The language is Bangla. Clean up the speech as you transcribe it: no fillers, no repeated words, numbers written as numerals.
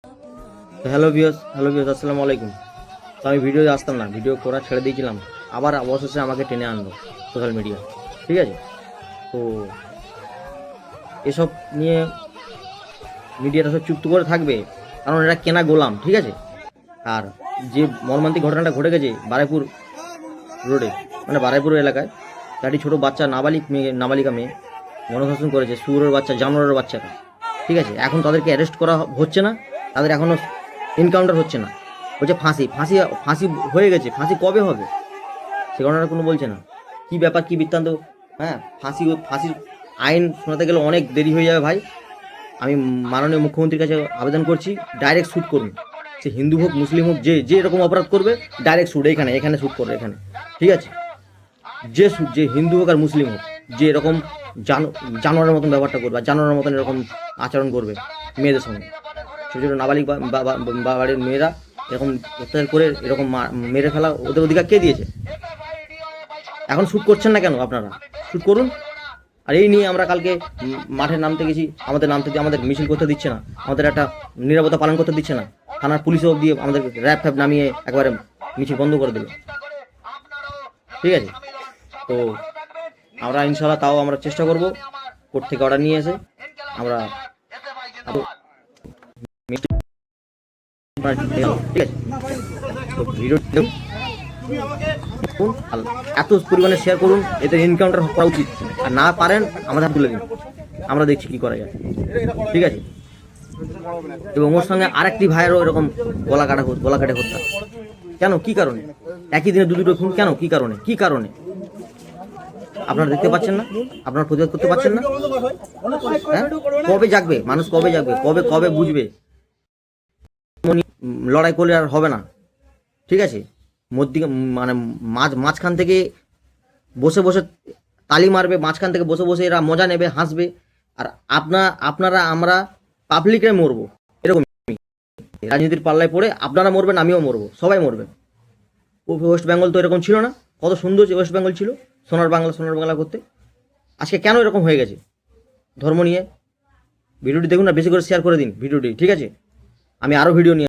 তো হ্যালো ভিউয়ার্স আসসালামু আলাইকুম। তো আমি ভিডিও আসতাম না, ভিডিও করা ছেড়ে দিয়েছিলাম, আবার অবশেষে আমাকে টেনে আনলো সোশ্যাল মিডিয়া। ঠিক আছে, তো এসব নিয়ে মিডিয়াটা সব চুপ করে থাকবে, কারণ এরা কেনা গোলাম। ঠিক আছে, আর যে মর্মান্তিক ঘটনাটা ঘটে গেছে বারাইপুর রোডে, মানে বারাইপুর এলাকায়, চারটি ছোটো বাচ্চা নাবালিকা মেয়ে গণধর্ষণ করেছে, শুয়োরের বাচ্চা, জানোয়ারের বাচ্চাটা। ঠিক আছে, এখন তাদেরকে অ্যারেস্ট করা হচ্ছে না, তাদের এখনও এনকাউন্টার হচ্ছে না, বলছে ফাঁসি ফাঁসি ফাঁসি হয়ে গেছে, ফাঁসি কবে হবে সে ঘটনাটা কোনো বলছে না। কি ব্যাপার, কি বৃত্তান্ত? হ্যাঁ, ফাঁসির আইন শোনাতে গেলে অনেক দেরি হয়ে যাবে ভাই। আমি মাননীয় মুখ্যমন্ত্রীর কাছে আবেদন করছি, ডাইরেক্ট শ্যুট করুন। সে হিন্দু হোক মুসলিম হোক, যে যে এরকম অপরাধ করবে ডাইরেক্ট শ্যুট, এখানে শ্যুট করবে এখানে। ঠিক আছে, যে হিন্দু হোক আর মুসলিম হোক, যে এরকম জানোয়ারের মতন ব্যবহারটা করবে, আর জানোয়ারের মতন এরকম আচরণ করবে মেয়েদের সঙ্গে, ছোটো ছোটো নাবালিক বাড়ির মেয়েরা এরকম অত্যাচার করে এরকম মেরে ফেলা, ওদের অধিকার কে দিয়েছে? এখন শ্যুট করছেন না কেন? আপনারা শ্যুট করুন। আর এই নিয়ে আমরা কালকে মাঠে নামতে গেছি, আমাদের মিছিল করতে দিচ্ছে না, আমাদের একটা নিরাপত্তা পালন করতে দিচ্ছে না, থানার পুলিশও দিয়ে আমাদের র্যাব ফ্যাব নামিয়ে একবারে মিছিল বন্ধ করে দিল। ঠিক আছে, তো আমরা ইনশাল্লাহ তাও আমরা চেষ্টা করব, কোর্ট থেকে অর্ডার নিয়ে এসে আমরা ঠিক আছে। তো ভিডিও এত পরিমাণে শেয়ার করুন, এতে এনকাউন্টার করা উচিত, আর না পারেন আমাদের হাত তুলে দিন, আমরা দেখছি কি করা যায়। ঠিক আছে, এবং ওর সঙ্গে আরেকটি ভাইয়েরও এরকম গলা কাটে হত্যা। কেন, কি কারণে? একই দিনে দুটো খুন কেন? কি কারণে আপনারা দেখতে পাচ্ছেন না? আপনারা প্রতিবাদ করতে পারছেন না? হ্যাঁ, কবে জাগবে মানুষ? কবে বুঝবে? লড়াই করলে আর হবে না। ঠিক আছে, মানে মাঝখান থেকে বসে তালি মারবে, মাঝখান থেকে বসে এরা মজা নেবে, হাসবে, আর আপনারা আমরা পাবলিকে মরবো। এরকম রাজনীতির পাল্লায় পড়ে আপনারা মরবেন, আমিও মরবো, সবাই মরবে। ওয়েস্ট বেঙ্গল তো এরকম ছিল না, কত সুন্দর ওয়েস্ট বেঙ্গল ছিল, সোনার বাংলা করতে। আজকে কেন এরকম হয়ে গেছে ধর্ম নিয়ে? ভিডিওটি দেখুন, আর বেশি করে শেয়ার করে দিন ভিডিওটি। ঠিক আছে, আমি আরও ভিডিও নিয়ে